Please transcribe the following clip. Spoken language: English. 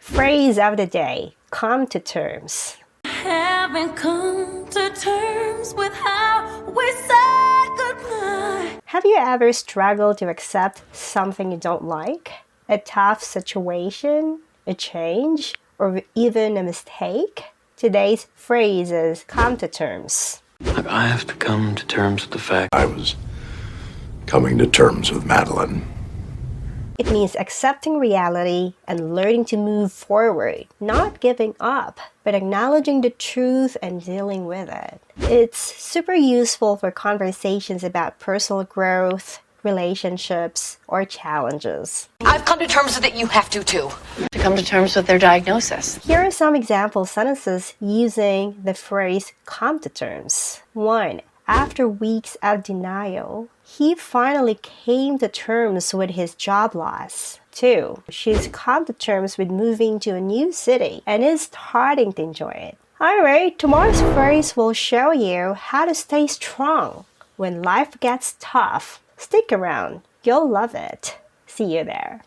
Phrase of the day, come to terms. Haven't come to terms with how we said goodbye. Have you ever struggled to accept something you don't like? A tough situation, a change, or even a mistake? Today's phrase is come to terms. Look, I have to come to terms with the fact I was coming to terms with Madeline. It means accepting reality and learning to move forward, not giving up, but acknowledging the truth and dealing with it. It's super useful for conversations about personal growth, relationships, or challenges. I've come to terms with it, you have to too. To come to terms with their diagnosis. Here are some example sentences using the phrase come to terms. 1. After weeks of denial, he finally came to terms with his job loss. 2. She's come to terms with moving to a new city and is starting to enjoy it. Alright, tomorrow's phrase will show you how to stay strong when life gets tough. Stick around, you'll love it. See you there.